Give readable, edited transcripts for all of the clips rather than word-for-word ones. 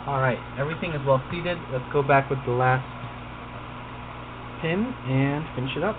Alright, everything is well seated. Let's go back with the last pin and finish it up.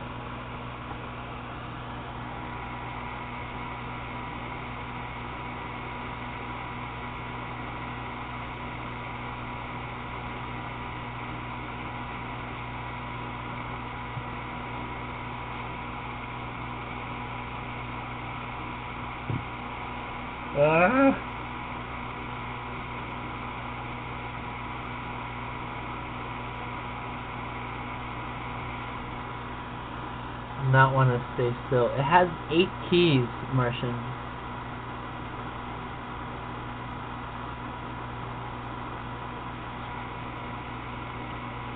Not want to stay still. It has 8 keys, Martian.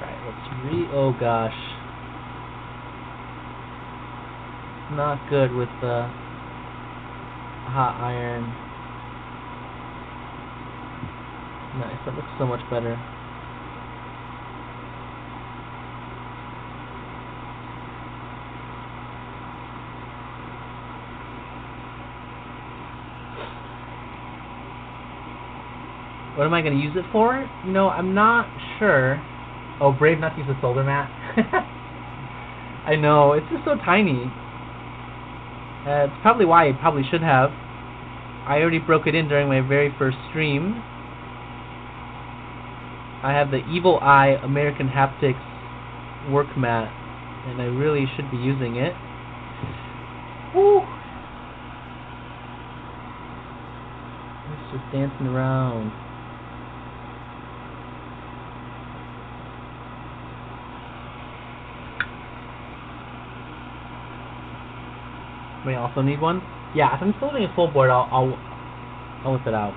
Right, let's oh gosh. Not good with the hot iron. Nice, that looks so much better. What am I going to use it for? You know, I'm not sure. Oh, brave not to use a solder mat. I know, it's just so tiny. It's probably why I probably should have. I already broke it in during my very first stream. I have the Evil Eye American Haptics work mat, and I really should be using it. Woo! It's just dancing around. May I also need one? Yeah, if I'm still doing a full board, I'll whip it out.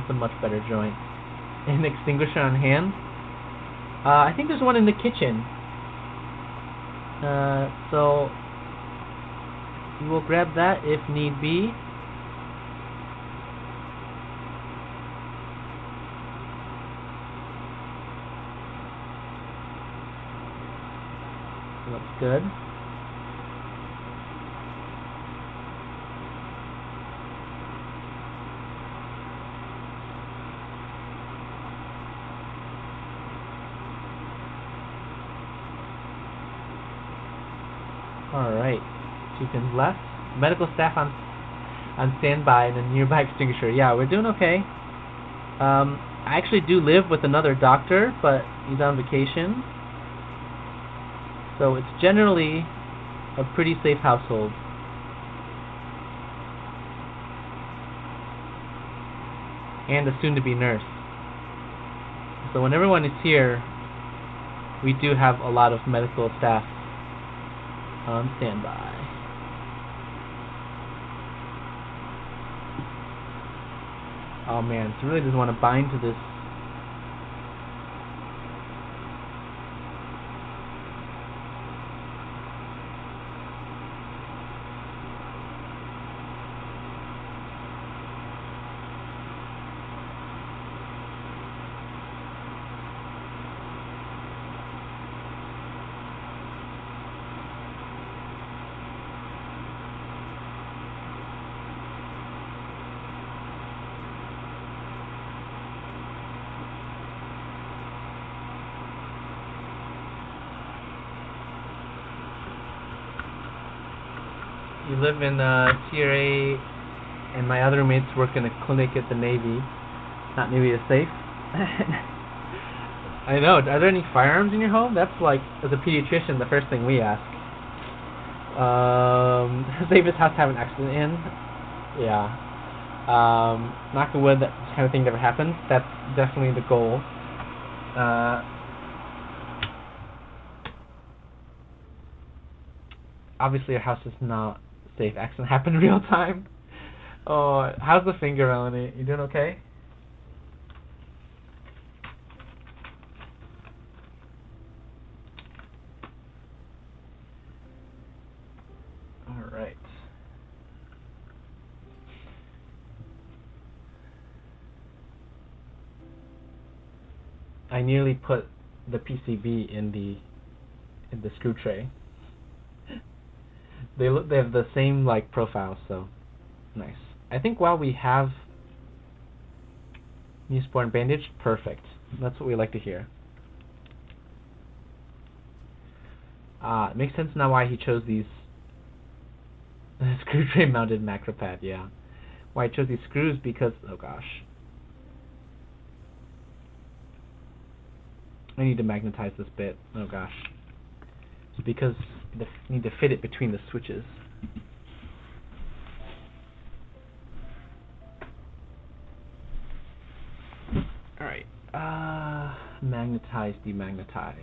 It's a much better joint. An extinguisher on hand? I think there's one in the kitchen. So we will grab that if need be. Looks good. Alright, 2 pins left. Medical staff on standby and a nearby extinguisher. Yeah, we're doing okay. I actually do live with another doctor, but he's on vacation. So it's generally a pretty safe household. And a soon-to-be nurse. So when everyone is here, we do have a lot of medical staff on standby. Oh man, it really doesn't want to bind to this. You live in TRA, and my other roommates work in a clinic at the Navy. Not Navy is safe. I know. Are there any firearms in your home? That's like, as a pediatrician, the first thing we ask. Safest house to have an accident in? Yeah. Knock on wood, that kind of thing never happens. That's definitely the goal. Obviously, our house is not safe. Accident happened in real time. Oh, how's the finger, Melanie? You doing okay? All right. I nearly put the PCB in the screw tray. They have the same like profile, so nice. I think while we have Neosporin bandage, perfect. That's what we like to hear. It makes sense now why he chose these screw tray mounted macropad, yeah. Why I chose these screws because, oh gosh. I need to magnetize this bit, oh gosh. It's because I need to fit it between the switches. Alright, magnetize, demagnetize.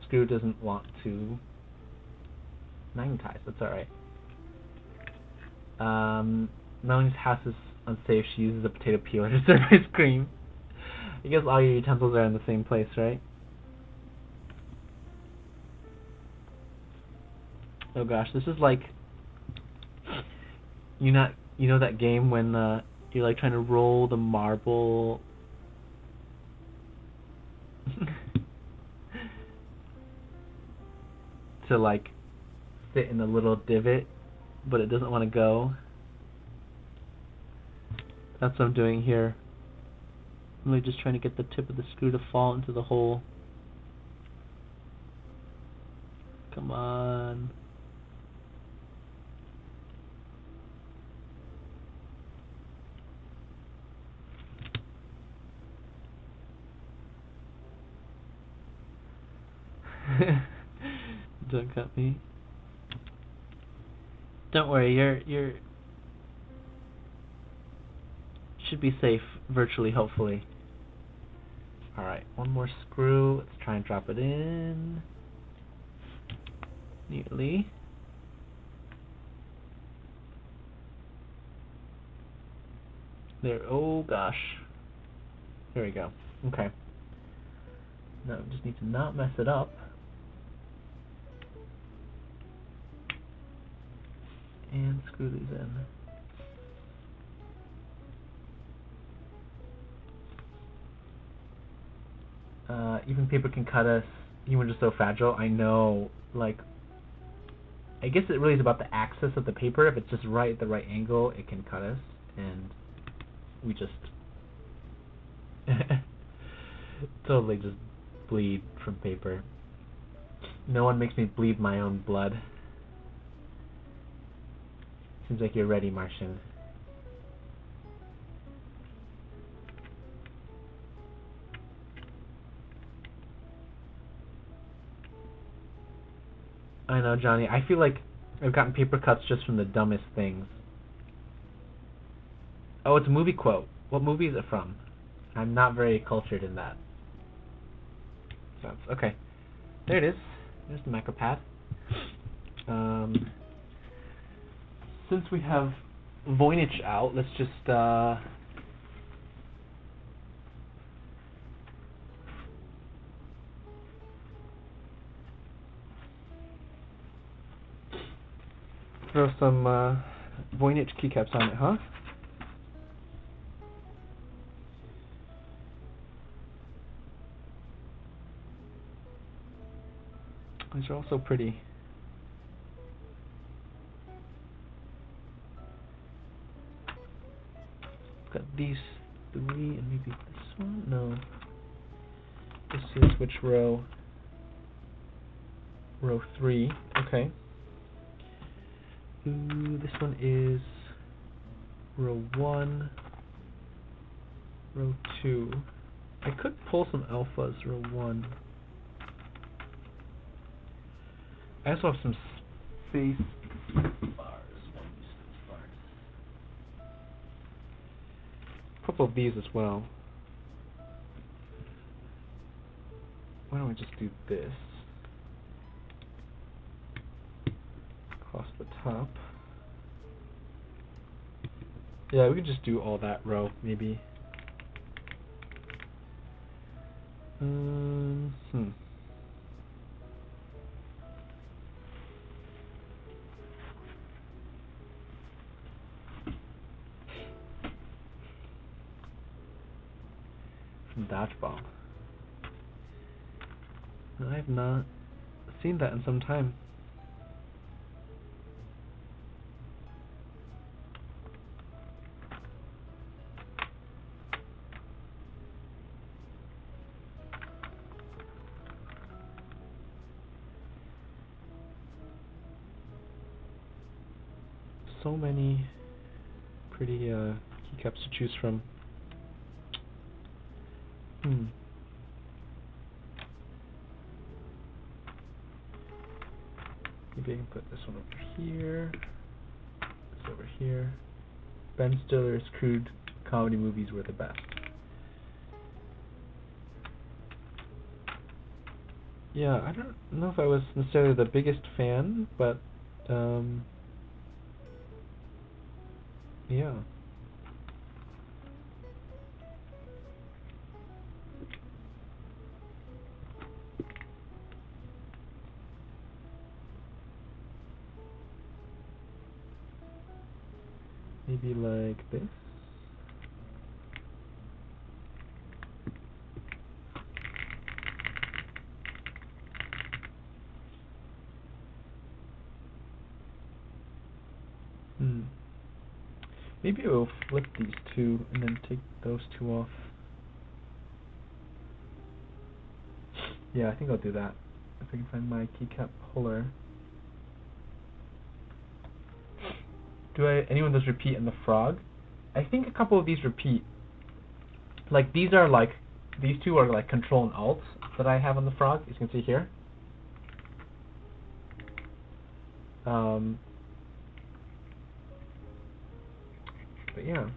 Screw doesn't want to magnetize, that's alright. Melanie's house is unsafe. She uses a potato peeler to serve ice cream. I guess all your utensils are in the same place, right? Oh gosh, this is like you know that game when you're like trying to roll the marble to like fit in the little divot, but it doesn't want to go. That's what I'm doing here. I'm really just trying to get the tip of the screw to fall into the hole. Come on. Don't cut me. Don't worry, you're should be safe virtually, hopefully. Alright, one more screw. Let's try and drop it in neatly. There, oh gosh. There we go. Okay. Now we just need to not mess it up. And screw these in. Even paper can cut us. Humans are so fragile. I know. Like, I guess it really is about the axis of the paper. If it's just right at the right angle, it can cut us, and we just totally just bleed from paper. No one makes me bleed my own blood. Seems like you're ready, Martian. I know, Johnny. I feel like I've gotten paper cuts just from the dumbest things. Oh, it's a movie quote. What movie is it from? I'm not very cultured in that. Okay. There it is. There's the macropad. Since we have Voynich out, let's just throw some Voynich keycaps on it, huh? These are all so pretty. Got these three and maybe this one? No. This is which row? Row 3. Okay. Ooh, this one is row 1. Row 2. I could pull some alphas, row 1. I also have some space bars. A couple of these as well. Why don't we just do this? Across the top. Yeah, we could just do all that row, maybe. Dodgeball. I have not seen that in some time. So many pretty keycaps to choose from. Maybe I can put this one over here. This over here. Ben Stiller's crude comedy movies were the best. Yeah, I don't know if I was necessarily the biggest fan, but yeah. Maybe like this. Maybe we'll flip these two and then take those two off. Yeah, I think I'll do that. If I can find my keycap puller. Anyone does repeat in the frog? I think a couple of these repeat. Like these two are like Control and Alt that I have on the frog, as you can see here. But yeah.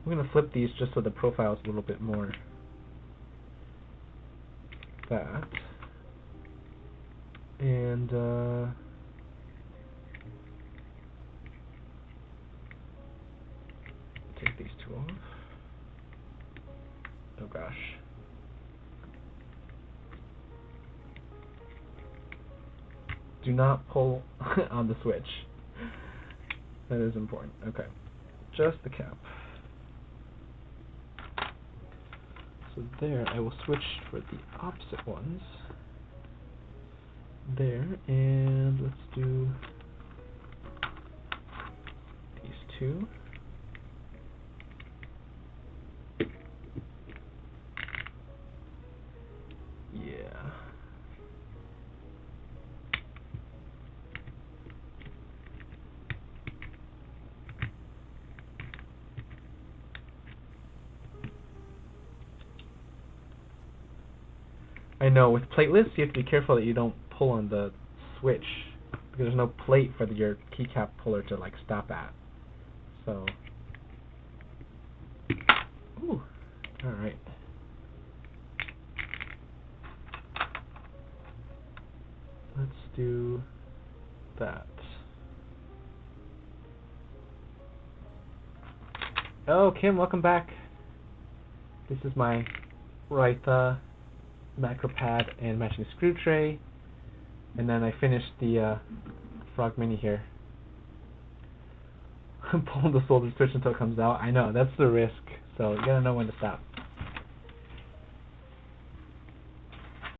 I'm going to flip these just so the profile is a little bit more that. And take these two off. Oh gosh. Do not pull on the switch. That is important. Okay. Just the cap. So there, I will switch for the opposite ones. There, and let's do these two. Yeah. I know, with platelets, you have to be careful that you don't pull on the switch, because there's no plate for your keycap puller to like stop at. So, ooh, all right. Let's do that. Oh, Kim, welcome back. This is my Raita macro pad and matching screw tray, and then I finished the Frog Mini here. Pull the solder switch until it comes out. I know, that's the risk, so you gotta know when to stop.